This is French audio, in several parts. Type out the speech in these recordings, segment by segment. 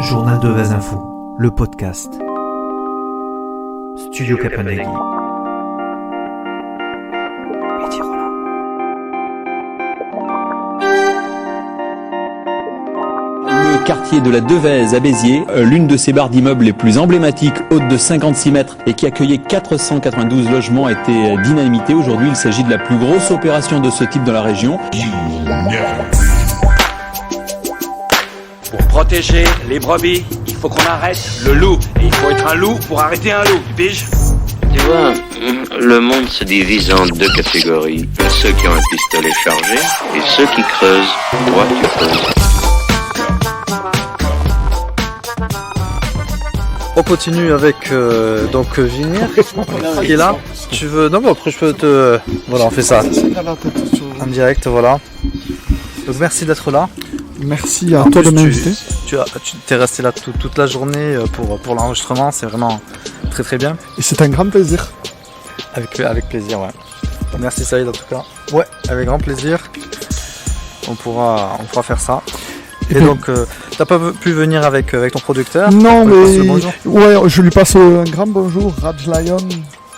Journal de Vez Info, le podcast. Studio Capaneghi. Le quartier de la Devèze à Béziers, l'une de ces barres d'immeubles les plus emblématiques, haute de 56 mètres et qui accueillait 492 logements, a été dynamitée. Aujourd'hui, il s'agit de la plus grosse opération de ce type dans la région. Pour protéger les brebis, il faut qu'on arrête le loup. Et il faut être un loup pour arrêter un loup, tu piges ? Tu vois, le monde se divise en deux catégories. Ceux qui ont un pistolet chargé et ceux qui creusent. Toi, tu creuses. On continue avec Vinir qui est là. Tu veux... Non mais après je peux te... Voilà, on fait ça en direct, voilà. Donc merci d'être là. Merci à toi de m'inviter. Tu t'es resté là toute la journée pour l'enregistrement, c'est vraiment très très bien. Et c'est un grand plaisir. Avec plaisir, ouais. Merci Saïd en tout cas. Ouais, avec grand plaisir. On pourra faire ça. Et donc, t'as pas pu venir avec ton producteur? Non, mais ouais, je lui passe un grand bonjour, Raj Lion,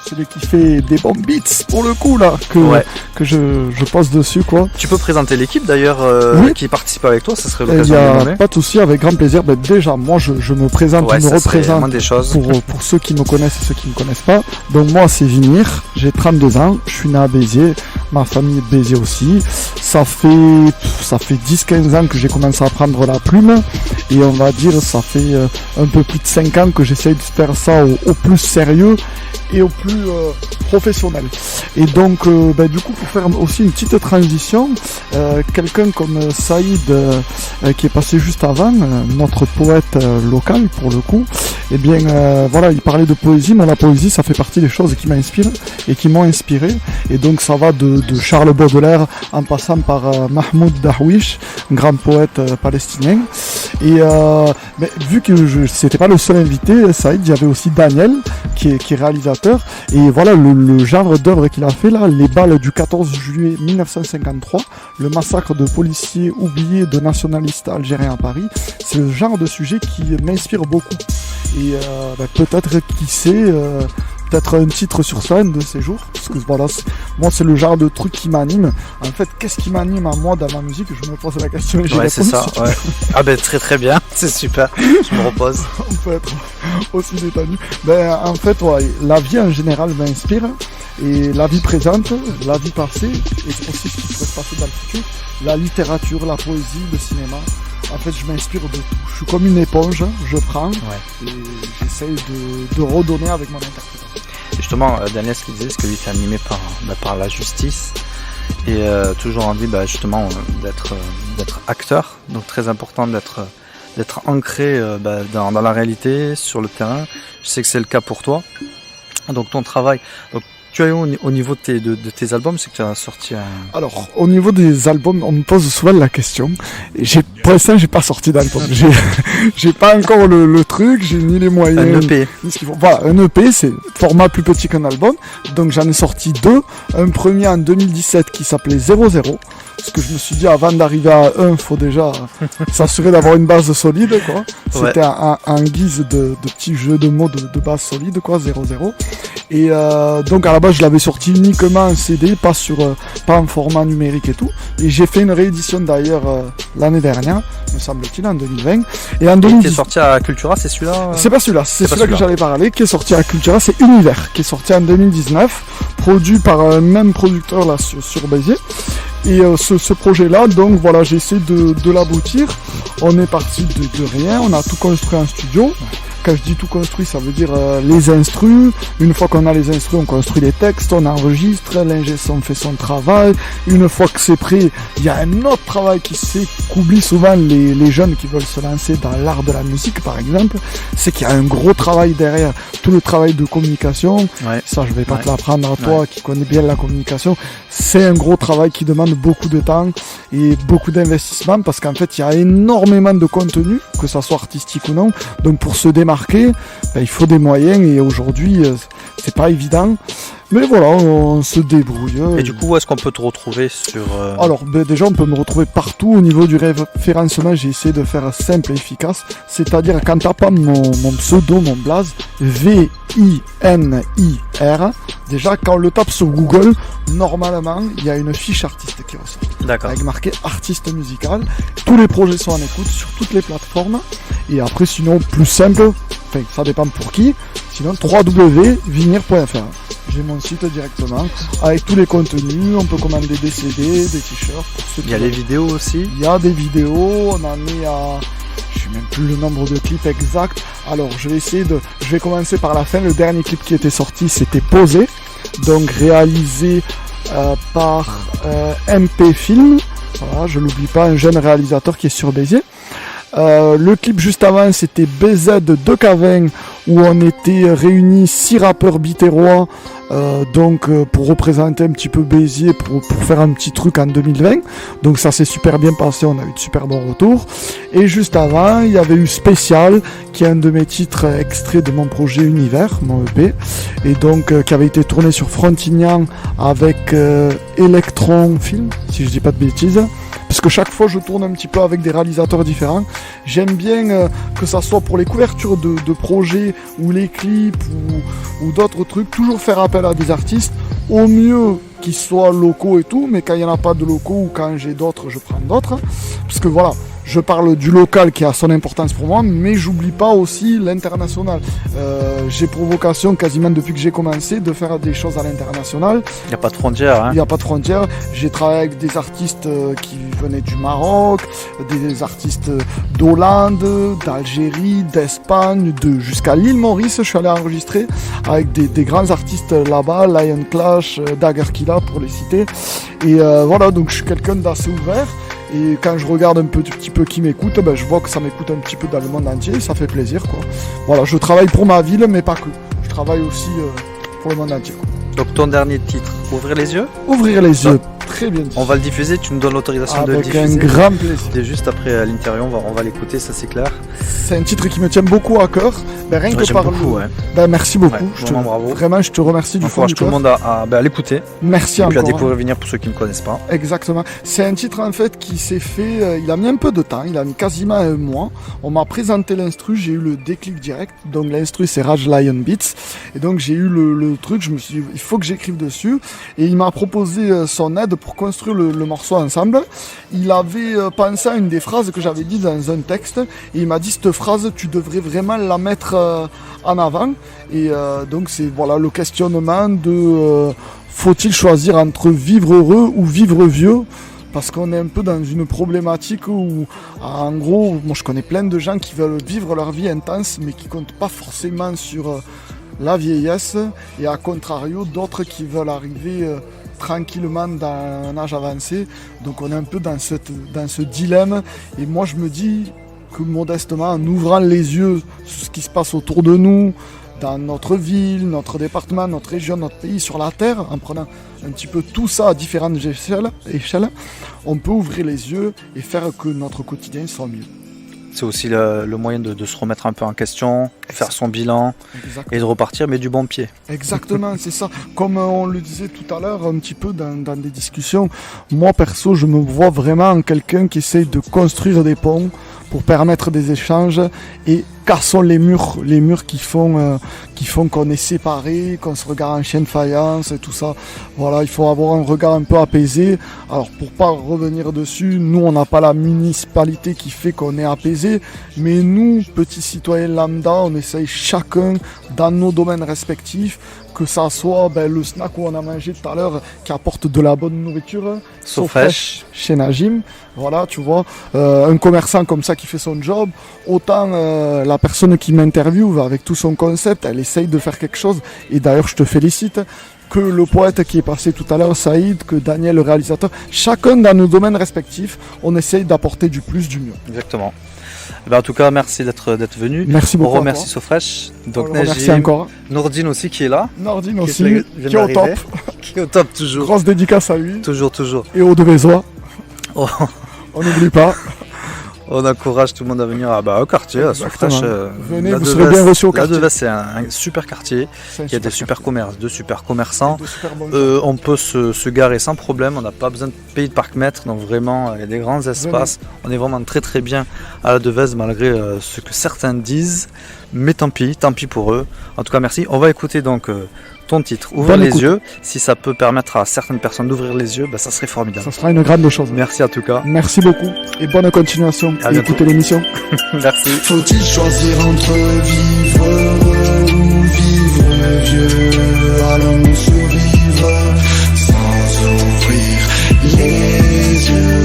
celui qui fait des bons beats pour le coup là, que je passe dessus quoi. Tu peux présenter l'équipe d'ailleurs oui. Qui participe avec toi, ça serait l'occasion de le nommer. Pas de souci, avec grand plaisir. Ben, déjà, moi je me présente, je me représente pour ceux qui me connaissent et ceux qui ne me connaissent pas. Donc moi c'est Vinir, j'ai 32 ans, je suis né à Béziers, ma famille est Béziers aussi. Ça fait 10-15 ans que j'ai commencé à prendre la plume et on va dire ça fait un peu plus de 5 ans que j'essaye de faire ça au plus sérieux et au plus professionnel. Et donc du coup pour faire aussi une petite transition, quelqu'un comme Saïd qui est passé juste avant, notre poète local pour le coup, et bien voilà, il parlait de poésie, mais la poésie ça fait partie des choses qui m'inspirent et qui m'ont inspiré, et donc ça va de Charles Baudelaire en passant par Mahmoud Darwish, un grand poète palestinien. Et vu que c'était pas le seul invité, Saïd, il y avait aussi Daniel qui est réalisateur, et voilà le genre d'œuvre qu'il a fait là, les balles du 14 juillet 1953, le massacre de policiers oubliés de nationalistes algériens à Paris, c'est le genre de sujet qui m'inspire beaucoup. Et peut-être, qui sait, peut-être un titre sur ça un de ces jours, parce que voilà, moi c'est le genre de truc qui m'anime. En fait, qu'est-ce qui m'anime à moi dans ma musique? Je me pose la question et j'y réponds. C'est ça, si ouais. Ah ben très très bien, c'est super, je me repose. On peut être aussi détendu. En fait, ouais, la vie en général m'inspire, et la vie présente, la vie passée, et c'est aussi ce qui pourrait se passer dans le futur, la littérature, la poésie, le cinéma. En fait, je m'inspire de tout. Je suis comme une éponge, je prends et j'essaye de redonner avec mon interprétation. Justement, Daniel, ce qu'il disait, c'est que lui était animé par la justice et toujours envie justement d'être acteur. Donc très important d'être ancré dans la réalité, sur le terrain. Je sais que c'est le cas pour toi. Donc ton travail. Donc, tu as eu au niveau de tes albums, c'est que tu as sorti un... Alors, au niveau des albums, on me pose souvent la question. Et pour l'instant, j'ai pas sorti d'album. J'ai pas encore le truc, j'ai ni les moyens. Un EP. Voilà, un EP, c'est format plus petit qu'un album. Donc j'en ai sorti 2. Un premier en 2017 qui s'appelait 00. Parce que je me suis dit, avant d'arriver à 1, il faut déjà s'assurer d'avoir une base solide, quoi. C'était en guise de petit jeu de mots de base solide, quoi, 00. Et donc à la base je l'avais sorti uniquement en CD, pas en format numérique et tout. Et j'ai fait une réédition d'ailleurs l'année dernière, me semble-t-il, en 2020. Et en 2010... qui est sorti à Cultura, c'est celui-là C'est pas celui-là, c'est celui-là que j'allais parler, qui est sorti à Cultura, c'est Univers, qui est sorti en 2019, produit par un même producteur là sur Béziers. Et ce projet-là, donc voilà, j'ai essayé de l'aboutir. On est parti de rien, on a tout construit en studio. Quand je dis tout construit, ça veut dire les instrus. Une fois qu'on a les instrus, on construit les textes, on enregistre, l'ingé son fait son travail. Une fois que c'est prêt, il y a un autre travail qu'oublient souvent les jeunes qui veulent se lancer dans l'art de la musique, par exemple. C'est qu'il y a un gros travail derrière, tout le travail de communication. Ouais. Ça, je vais pas te l'apprendre à toi qui connais bien la communication. C'est un gros travail qui demande beaucoup de temps et beaucoup d'investissement, parce qu'en fait, il y a énormément de contenu, que ça soit artistique ou non. Donc pour se démarquer, il faut des moyens, et aujourd'hui c'est pas évident. Mais voilà, on se débrouille. Et du coup, où est-ce qu'on peut te retrouver sur... Alors, déjà, on peut me retrouver partout. Au niveau du référencement, j'ai essayé de faire simple et efficace. C'est-à-dire, qu'en tapant mon pseudo, mon blaze, VINIR, déjà, quand on le tape sur Google, normalement, il y a une fiche artiste qui ressort. D'accord. Avec marqué artiste musical. Tous les projets sont en écoute sur toutes les plateformes. Et après, sinon, plus simple, enfin, ça dépend pour qui. Sinon, www.vinir.fr. J'ai mon site directement avec tous les contenus. On peut commander des CD, des t-shirts. Il y a les vidéos aussi. Il y a des vidéos. On en est à... Je sais même plus le nombre de clips exact. Alors, je vais commencer par la fin. Le dernier clip qui était sorti, c'était Posé. Donc, réalisé par MP Film. Voilà, je l'oublie pas, un jeune réalisateur qui est sur Béziers. Le clip juste avant, c'était BZ de 2K20 où on était réunis 6 rappeurs bitérois pour représenter un petit peu Béziers, pour faire un petit truc en 2020. Donc ça s'est super bien passé, on a eu de super bons retours. Et juste avant, il y avait eu Spécial, qui est un de mes titres extraits de mon projet Univers, mon EP, et donc qui avait été tourné sur Frontignan avec Electron Film, si je dis pas de bêtises. Parce que chaque fois je tourne un petit peu avec des réalisateurs différents. J'aime bien que ça soit pour les couvertures de projets ou les clips ou d'autres trucs, toujours faire appel à des artistes, au mieux qu'ils soient locaux et tout, mais quand il n'y en a pas de locaux ou quand j'ai d'autres, je prends d'autres. Parce que voilà, je parle du local qui a son importance pour moi, mais j'oublie pas aussi l'international. J'ai pour vocation quasiment depuis que j'ai commencé de faire des choses à l'international. Il n'y a pas de frontières. Hein. Il n'y a pas de frontières. J'ai travaillé avec des artistes qui venaient du Maroc, des artistes d'Hollande, d'Algérie, d'Espagne, jusqu'à l'île Maurice. Je suis allé enregistrer avec des grands artistes là-bas, Lion Clash, Dagger Killa pour les citer. Et voilà, donc je suis quelqu'un d'assez ouvert. Et quand je regarde un petit peu qui m'écoute, je vois que ça m'écoute un petit peu dans le monde entier, ça fait plaisir quoi. Voilà, je travaille pour ma ville, mais pas que. Je travaille aussi pour le monde entier. Quoi. Donc ton dernier titre, Ouvrir les yeux ? Ouvrir les yeux, très bien dit. On va le diffuser, tu nous donnes l'autorisation de le diffuser. Avec un grand plaisir. Et juste après l'interview, on va l'écouter, ça c'est clair. C'est un titre qui me tient beaucoup à cœur. Rien que par beaucoup, ouais. Merci beaucoup. Ouais, bravo. Vraiment, je te remercie du fond du cœur. Tout le monde à l'écouter. Merci encore. Et puis à découvrir Venir pour ceux qui ne connaissent pas. Exactement. C'est un titre en fait qui s'est fait, il a mis un peu de temps, il a mis quasiment un mois. On m'a présenté l'instru, j'ai eu le déclic direct. Donc l'instru c'est Rage Lion Beats. Et donc j'ai eu le truc, je me suis dit, il faut que j'écrive dessus. Et il m'a proposé son aide pour construire le morceau ensemble. Il avait pensé à une des phrases que j'avais dit dans un texte. Et il m'a dit, cette phrase, tu devrais vraiment la mettre en avant. Et donc c'est voilà le questionnement de faut-il choisir entre vivre heureux ou vivre vieux, parce qu'on est un peu dans une problématique où en gros moi je connais plein de gens qui veulent vivre leur vie intense mais qui comptent pas forcément sur la vieillesse, et à contrario d'autres qui veulent arriver tranquillement dans un âge avancé. Donc on est un peu dans ce dilemme, et moi je me dis que modestement, en ouvrant les yeux sur ce qui se passe autour de nous, dans notre ville, notre département, notre région, notre pays, sur la terre, en prenant un petit peu tout ça à différentes échelles, on peut ouvrir les yeux et faire que notre quotidien soit mieux. C'est aussi le moyen de se remettre un peu en question, faire son bilan. Exactement. Et de repartir, mais du bon pied. Exactement, c'est ça. Comme on le disait tout à l'heure, un petit peu dans des discussions, moi perso, je me vois vraiment en quelqu'un qui essaye de construire des ponts pour permettre des échanges, et cassons les murs qui font qu'on est séparés, qu'on se regarde en chien de faïence et tout ça. Voilà, il faut avoir un regard un peu apaisé. Alors pour pas revenir dessus, nous on n'a pas la municipalité qui fait qu'on est apaisé, mais nous, petits citoyens lambda, on essaye chacun dans nos domaines respectifs, que ça soit le snack où on a mangé tout à l'heure qui apporte de la bonne nourriture, Sofresh chez Najim, voilà, tu vois, un commerçant comme ça qui fait son job, autant la personne qui m'interviewe avec tout son concept, elle essaye de faire quelque chose, et d'ailleurs je te félicite, que le poète qui est passé tout à l'heure, Saïd, que Daniel le réalisateur, chacun dans nos domaines respectifs, on essaye d'apporter du plus, du mieux. Exactement. En tout cas, merci d'être venu. Merci beaucoup. On remercie Sofresh. Donc merci encore. Nourdine aussi qui est là. Nourdine aussi, qui est au top. Qui est au top toujours. Grosse dédicace à lui. Toujours. Et aux Devézois. Oh. On n'oublie pas. On encourage tout le monde à venir au quartier, à Soufrèche. Venez, vous serez bien reçus au quartier. La Devèze, c'est un super quartier. Il y a des super commerces, de super commerçants. On peut se garer sans problème. On n'a pas besoin de payer de parc-mètre. Donc vraiment, il y a des grands espaces. On est vraiment très très bien à la Devèze malgré ce que certains disent. Mais tant pis pour eux. En tout cas, merci. On va écouter donc ton titre, Ouvrir les yeux. Si ça peut permettre à certaines personnes d'ouvrir les yeux, ça serait formidable. Ça sera une grande chose. Merci en tout cas. Merci beaucoup et bonne continuation. À bientôt. Écoutez l'émission. Merci. Faut-il choisir entre vivre heureux ou vivre vieux? Allons-nous survivre sans ouvrir les yeux?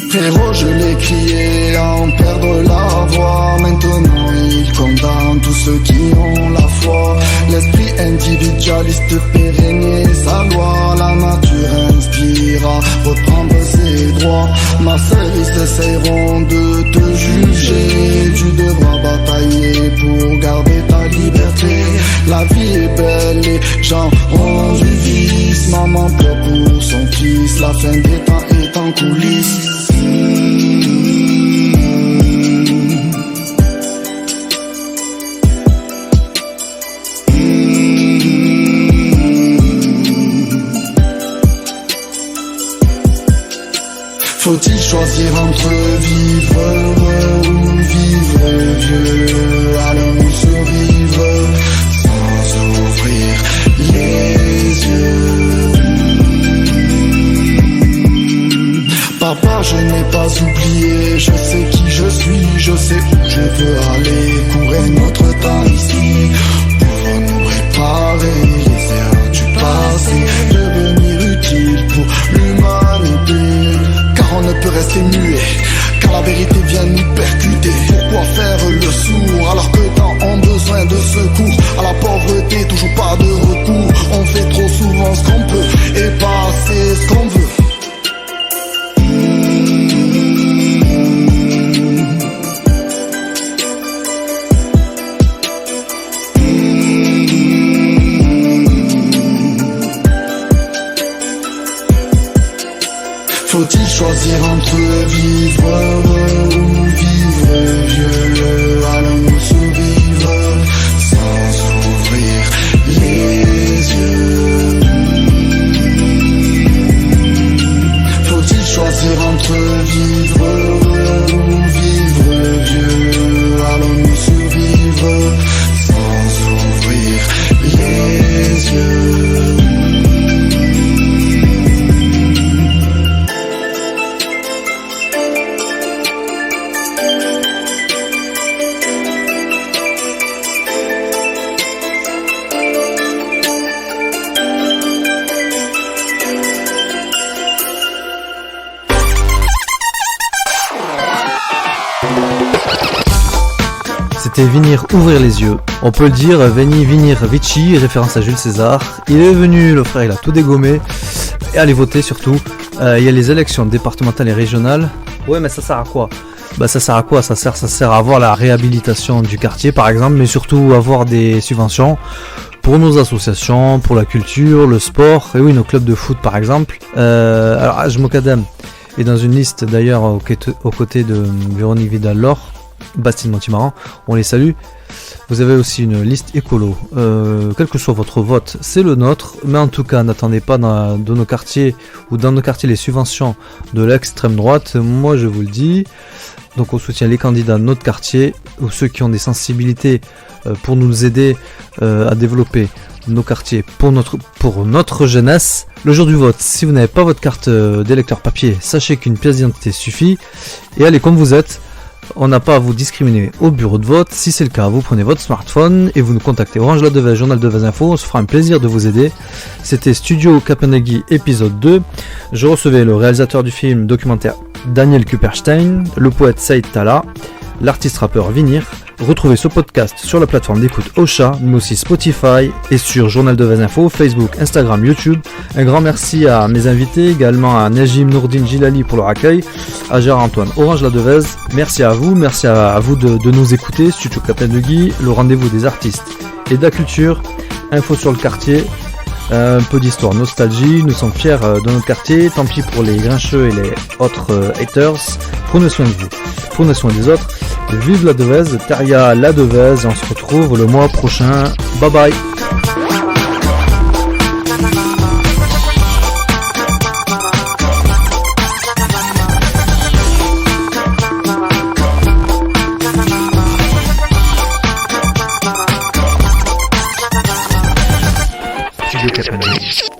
Frérot, je l'ai crié à en perdre la voix. Maintenant il condamne tous ceux qui ont la foi. L'esprit individualiste fait régner sa loi. La nature inspire à reprendre ses droits. Ma sœur, ils essayeront de te juger. Tu devras batailler pour garder ta liberté. La vie est belle, les gens ont du vice. Maman pleure pour son fils. La fin des temps est en coulisses. Faut-il choisir entre vivre heureux ou vivre vieux? Allons-nous survivre sans ouvrir les yeux? Papa, je n'ai pas oublié, je sais qui je suis, je sais où je veux aller. Courir notre temps ici pour nous réparer les erreurs du passé, devenir utile pour l'humanité. Car on ne peut rester muet, car la vérité vient nous percuter. Pourquoi faire le sourd alors que tant ont besoin de secours? À la pauvreté, toujours pas de recours. On fait trop souvent ce qu'on peut et pas assez ce qu'on veut. Faut-il choisir entre vivre heureux ou vivre vieux? Allons-nous survivre sans ouvrir les yeux? Faut-il choisir entre vivre heureux ou vivre vieux? Allons-nous survivre sans ouvrir les yeux? C'était Venir ouvrir les yeux. On peut le dire, Veni Venir Vici, référence à Jules César. Il est venu, le frère, il a tout dégommé. Et allez voter surtout. Il y a les élections départementales et régionales. Ouais, mais ça sert à quoi? Ça sert à quoi? Ça sert à avoir la réhabilitation du quartier par exemple, mais surtout avoir des subventions pour nos associations, pour la culture, le sport, et oui, nos clubs de foot par exemple. Alors Ajmokadem est dans une liste d'ailleurs aux côtés de Véronique Vidal-Laure, Bastien Montimaran, on les salue. Vous avez aussi une liste écolo. Quel que soit votre vote, c'est le nôtre, mais en tout cas n'attendez pas dans nos quartiers ou dans nos quartiers les subventions de l'extrême droite. Moi je vous le dis, donc on soutient les candidats de notre quartier ou ceux qui ont des sensibilités pour nous aider à développer nos quartiers pour notre jeunesse. Le jour du vote, si vous n'avez pas votre carte d'électeur papier, sachez qu'une pièce d'identité suffit et allez comme vous êtes. On n'a pas à vous discriminer au bureau de vote. Si c'est le cas, vous prenez votre smartphone et vous nous contactez Orange La Devèze, Journal Devèze Info. On se fera un plaisir de vous aider. C'était Studio Kapenagui épisode 2. Je recevais le réalisateur du film documentaire Daniel Kupperstein, le poète Saïd Tala, l'artiste rappeur Venir. Retrouvez ce podcast sur la plateforme d'écoute Ocha, mais aussi Spotify et sur Journal Devèze Info, Facebook, Instagram, YouTube. Un grand merci à mes invités, également à Najim Nourdine Jilali pour leur accueil, à Gérard Antoine Orange La Devèze. Merci à vous de nous écouter. Studio Kapenagui, le rendez-vous des artistes et de la culture. Info sur le quartier. Un peu d'histoire, nostalgie, nous sommes fiers de notre quartier, tant pis pour les grincheux et les autres haters, prenez soin de vous, prenez soin des autres, vive la Devèze, Teria la Devèze, et on se retrouve le mois prochain, bye bye. Capone.